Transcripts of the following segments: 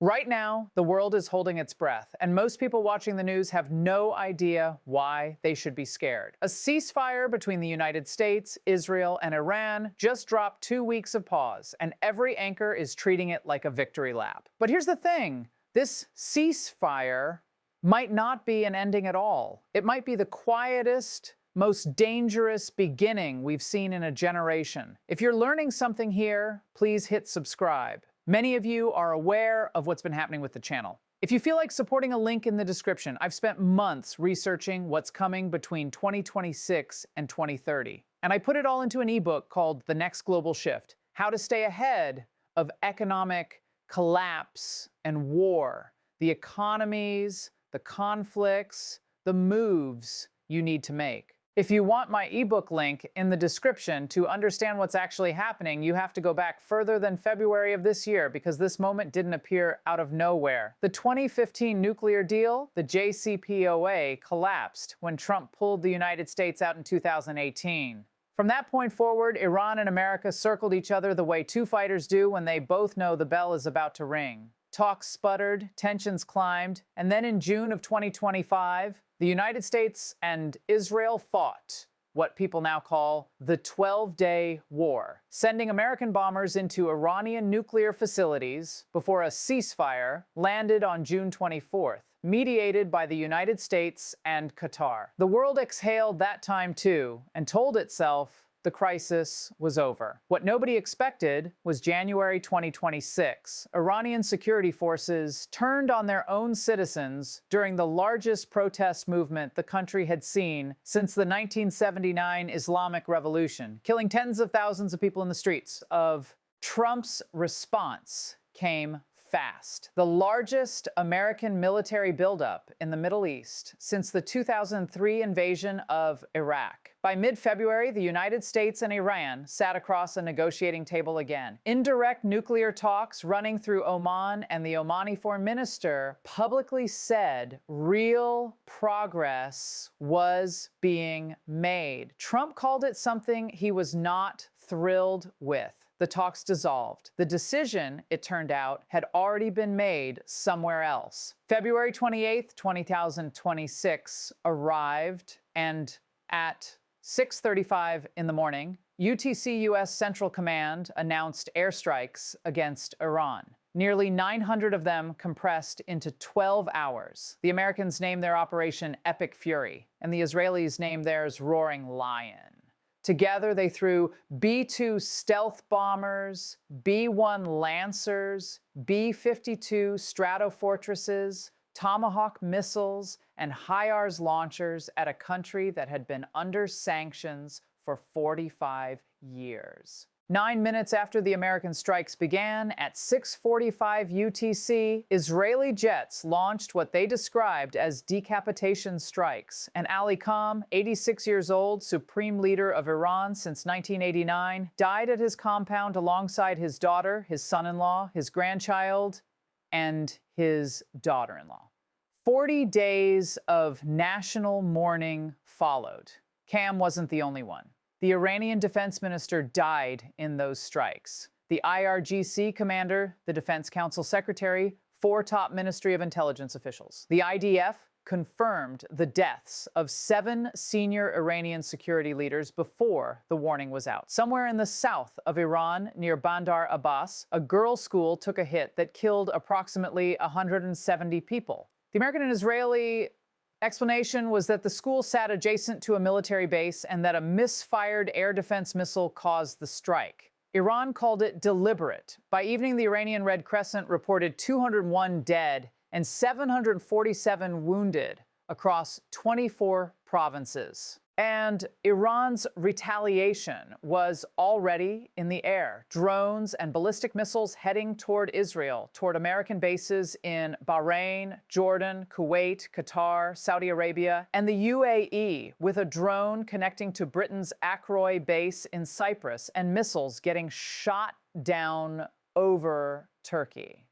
Right now, the world is holding its breath, and most people watching the news have no idea why they should be scared. A ceasefire between the United States, Israel, and Iran just dropped 2 weeks of pause, and every anchor is treating it like a victory lap. But here's the thing, this ceasefire might not be an ending at all. It might be the quietest, most dangerous beginning we've seen in a generation. If you're learning something here, please hit subscribe. Many of you are aware of what's been happening with the channel. If you feel like supporting, a link in the description. I've spent months researching what's coming between 2026 and 2030. And I put it all into an ebook called The Next Global Shift: How to Stay Ahead of Economic Collapse and War, the economies, the conflicts, the moves you need to make. If you want my ebook link in the description to understand what's actually happening, you have to go back further than February of this year, because this moment didn't appear out of nowhere. The 2015 nuclear deal, the JCPOA, collapsed when Trump pulled the United States out in 2018. From that point forward, Iran and America circled each other the way two fighters do when they both know the bell is about to ring. Talks sputtered, tensions climbed, and then in June of 2025, the United States and Israel fought what people now call the 12-day war, sending American bombers into Iranian nuclear facilities before a ceasefire landed on June 24th, mediated by the United States and Qatar. The world exhaled that time too, and told itself the crisis was over. What nobody expected was January 2026. Iranian security forces turned on their own citizens during the largest protest movement the country had seen since the 1979 Islamic Revolution, killing tens of thousands of people in the streets. Trump's response came fast. The largest American military buildup in the Middle East since the 2003 invasion of Iraq. By mid-February, the United States and Iran sat across a negotiating table again. Indirect nuclear talks running through Oman, and the Omani foreign minister publicly said real progress was being made. Trump called it something he was not thrilled with. The talks dissolved. The decision, it turned out, had already been made somewhere else. February 28th, 2026 arrived, and at 6:35 in the morning, UTC U.S. Central Command announced airstrikes against Iran. Nearly 900 of them compressed into 12 hours. The Americans named their operation Epic Fury, and the Israelis named theirs Roaring Lion. Together, they threw B-2 stealth bombers, B-1 Lancers, B-52 Stratofortresses, Tomahawk missiles, and HIMARS launchers at a country that had been under sanctions for 45 years. 9 minutes after the American strikes began, at 6:45 UTC, Israeli jets launched what they described as decapitation strikes, and Ali Khamenei, 86 years old, supreme leader of Iran since 1989, died at his compound alongside his daughter, his son-in-law, his grandchild, and his daughter-in-law. 40 days of national mourning followed. Cam wasn't the only one. The Iranian defense minister died in those strikes. The IRGC commander, the Defense Council secretary, 4 top Ministry of Intelligence officials. The IDF confirmed the deaths of 7 senior Iranian security leaders before the warning was out. Somewhere in the south of Iran, near Bandar Abbas, a girls' school took a hit that killed approximately 170 people. The American and Israeli explanation was that the school sat adjacent to a military base and that a misfired air defense missile caused the strike. Iran called it deliberate. By evening, the Iranian Red Crescent reported 201 dead and 747 wounded across 24 provinces. And Iran's retaliation was already in the air. Drones and ballistic missiles heading toward Israel, toward American bases in Bahrain, Jordan, Kuwait, Qatar, Saudi Arabia, and the UAE, with a drone connecting to Britain's Akroy base in Cyprus, and missiles getting shot down over Turkey.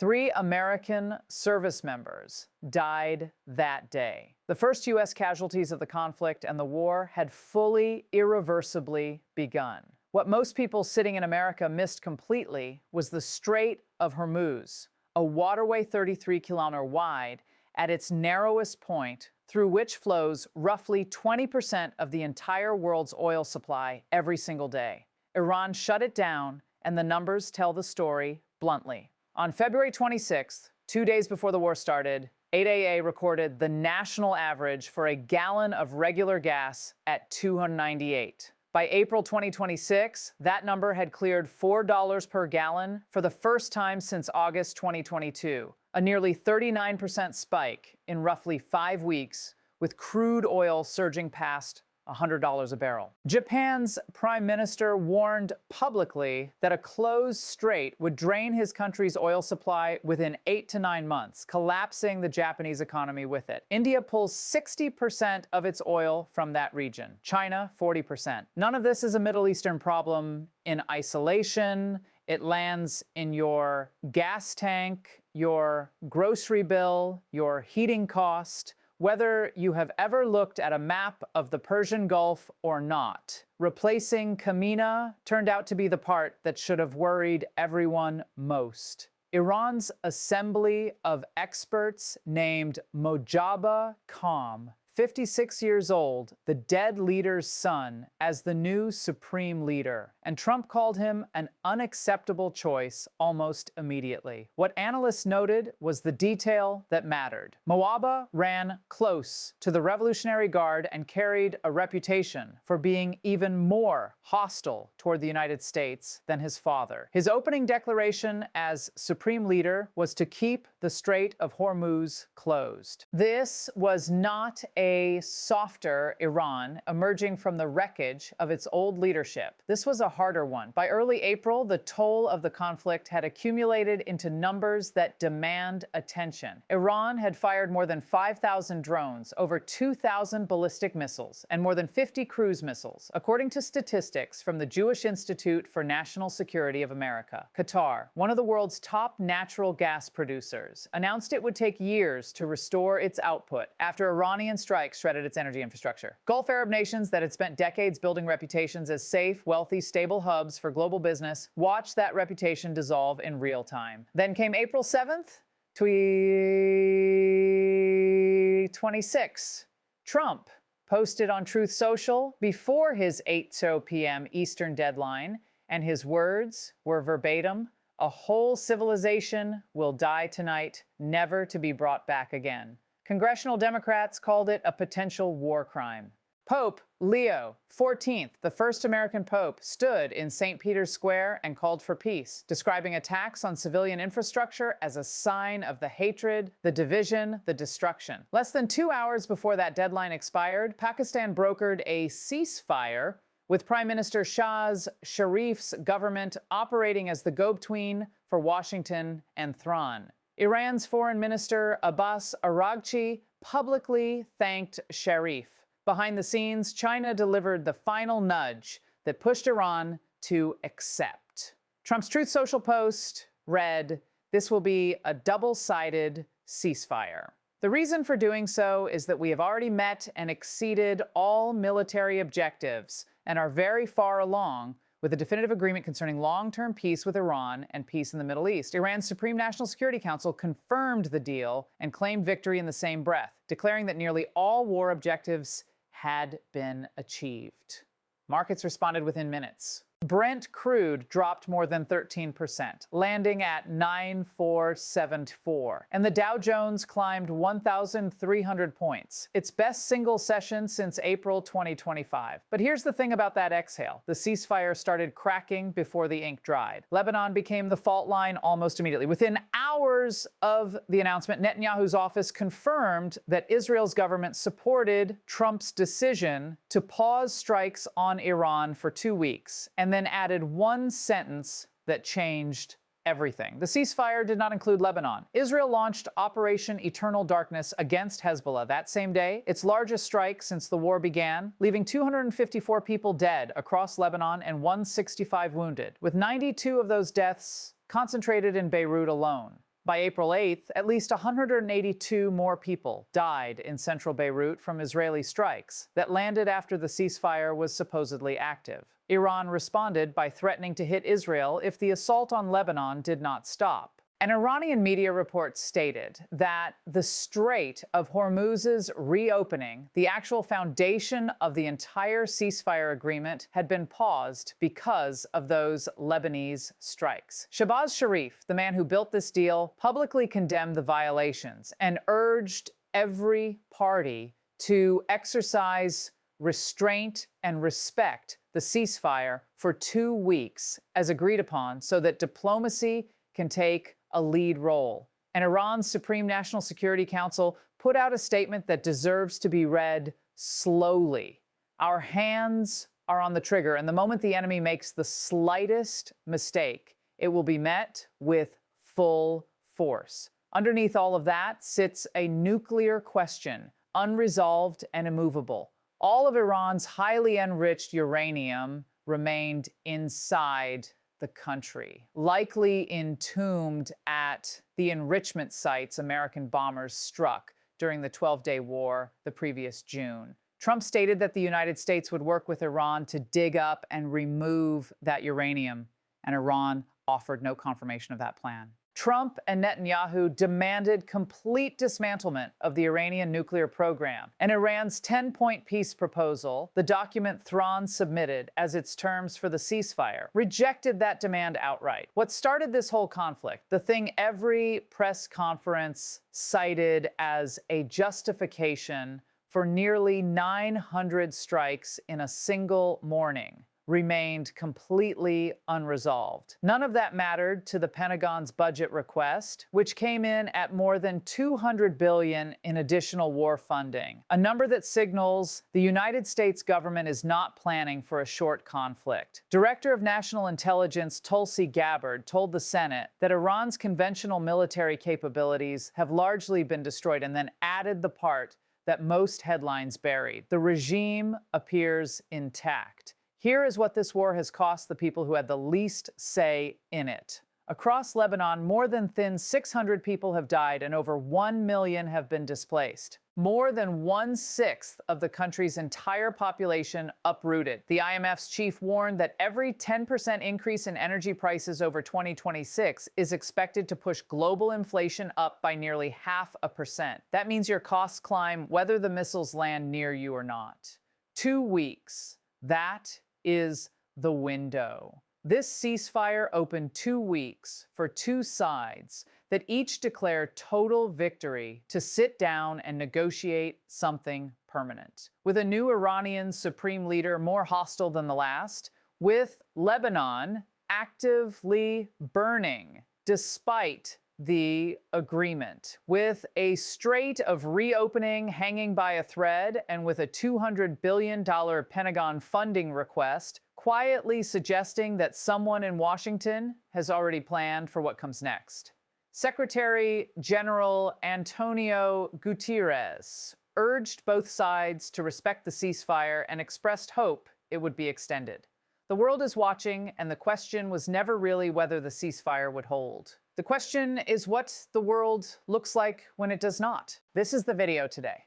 3 American service members died that day. The first U.S. casualties of the conflict and the war had fully, irreversibly begun. What most people sitting in America missed completely was the Strait of Hormuz, a waterway 33-kilometer wide at its narrowest point, through which flows roughly 20% of the entire world's oil supply every single day. Iran shut it down, and the numbers tell the story bluntly. On February 26th, 2 days before the war started, 8AA recorded the national average for a gallon of regular gas at $2.98. By April 2026, that number had cleared $4 per gallon for the first time since August 2022, a nearly 39% spike in roughly 5 weeks, with crude oil surging past $100 a barrel. Japan's prime minister warned publicly that a closed strait would drain his country's oil supply within 8 to 9 months, collapsing the Japanese economy with it. India pulls 60% of its oil from that region. China, 40%. None of this is a Middle Eastern problem in isolation. It lands in your gas tank, your grocery bill, your heating cost. Whether you have ever looked at a map of the Persian Gulf or not, replacing Kamina turned out to be the part that should have worried everyone most. Iran's assembly of experts named Mojtaba Kham, 56 years old, the dead leader's son, as the new supreme leader, and Trump called him an unacceptable choice almost immediately. What analysts noted was the detail that mattered. Mojtaba ran close to the Revolutionary Guard and carried a reputation for being even more hostile toward the United States than his father. His opening declaration as supreme leader was to keep the Strait of Hormuz closed. This was not a softer Iran emerging from the wreckage of its old leadership. This was a harder one. By early April, the toll of the conflict had accumulated into numbers that demand attention. Iran had fired more than 5,000 drones, over 2,000 ballistic missiles, and more than 50 cruise missiles, according to statistics from the Jewish Institute for National Security of America. Qatar, one of the world's top natural gas producers, announced it would take years to restore its output after Iranian strikes shredded its energy infrastructure. Gulf Arab nations that had spent decades building reputations as safe, wealthy, stable hubs for global business watched that reputation dissolve in real time. Then came April 7th, 2026. Trump posted on Truth Social before his 8:00 p.m. Eastern deadline, and his words were verbatim: "A whole civilization will die tonight, never to be brought back again." Congressional Democrats called it a potential war crime. Pope Leo XIV, the first American pope, stood in St. Peter's Square and called for peace, describing attacks on civilian infrastructure as a sign of the hatred, the division, the destruction. Less than 2 hours before that deadline expired, Pakistan brokered a ceasefire, with Prime Minister Shahbaz Sharif's government operating as the go-between for Washington and Tehran. Iran's Foreign Minister Abbas Araghchi publicly thanked Sharif. Behind the scenes, China delivered the final nudge that pushed Iran to accept. Trump's Truth Social post read, "This will be a double-sided ceasefire." The reason for doing so is that we have already met and exceeded all military objectives and are very far along with a definitive agreement concerning long-term peace with Iran and peace in the Middle East. Iran's Supreme National Security Council confirmed the deal and claimed victory in the same breath, declaring that nearly all war objectives had been achieved. Markets responded within minutes. Brent crude dropped more than 13%, landing at 9,474, and the Dow Jones climbed 1,300 points, its best single session since April 2025. But here's the thing about that exhale. The ceasefire started cracking before the ink dried. Lebanon became the fault line almost immediately. Within hours of the announcement, Netanyahu's office confirmed that Israel's government supported Trump's decision to pause strikes on Iran for 2 weeks, and then added one sentence that changed everything. The ceasefire did not include Lebanon. Israel launched Operation Eternal Darkness against Hezbollah that same day, its largest strike since the war began, leaving 254 people dead across Lebanon and 165 wounded, with 92 of those deaths concentrated in Beirut alone. By April 8th, at least 182 more people died in central Beirut from Israeli strikes that landed after the ceasefire was supposedly active. Iran responded by threatening to hit Israel if the assault on Lebanon did not stop. An Iranian media report stated that the Strait of Hormuz's reopening, the actual foundation of the entire ceasefire agreement, had been paused because of those Lebanese strikes. Shahbaz Sharif, the man who built this deal, publicly condemned the violations and urged every party to exercise restraint and respect the ceasefire for 2 weeks as agreed upon so that diplomacy can take a lead role. And Iran's Supreme National Security Council put out a statement that deserves to be read slowly. Our hands are on the trigger, and the moment the enemy makes the slightest mistake, it will be met with full force. Underneath all of that sits a nuclear question, unresolved and immovable. All of Iran's highly enriched uranium remained inside the country, likely entombed at the enrichment sites American bombers struck during the 12-day war the previous June. Trump stated that the United States would work with Iran to dig up and remove that uranium, and Iran offered no confirmation of that plan. Trump and Netanyahu demanded complete dismantlement of the Iranian nuclear program, and Iran's 10-point peace proposal, the document Thrawn submitted as its terms for the ceasefire, rejected that demand outright. What started this whole conflict, the thing every press conference cited as a justification for nearly 900 strikes in a single morning, remained completely unresolved. None of that mattered to the Pentagon's budget request, which came in at more than $200 billion in additional war funding, a number that signals the United States government is not planning for a short conflict. Director of National Intelligence Tulsi Gabbard told the Senate that Iran's conventional military capabilities have largely been destroyed, and then added the part that most headlines buried. The regime appears intact. Here is what this war has cost the people who had the least say in it. Across Lebanon, more than 600 people have died and over 1 million have been displaced. More than 1/6 of the country's entire population uprooted. The IMF's chief warned that every 10% increase in energy prices over 2026 is expected to push global inflation up by nearly 0.5%. That means your costs climb whether the missiles land near you or not. 2 weeks. That is the window. This ceasefire opened 2 weeks for two sides that each declare total victory to sit down and negotiate something permanent. With a new Iranian supreme leader more hostile than the last, with Lebanon actively burning despite the agreement, with a strait of reopening hanging by a thread, and with a $200 billion Pentagon funding request quietly suggesting that someone in Washington has already planned for what comes next. Secretary General Antonio Guterres urged both sides to respect the ceasefire and expressed hope it would be extended. The world is watching, and the question was never really whether the ceasefire would hold. The question is what the world looks like when it does not. This is the video today.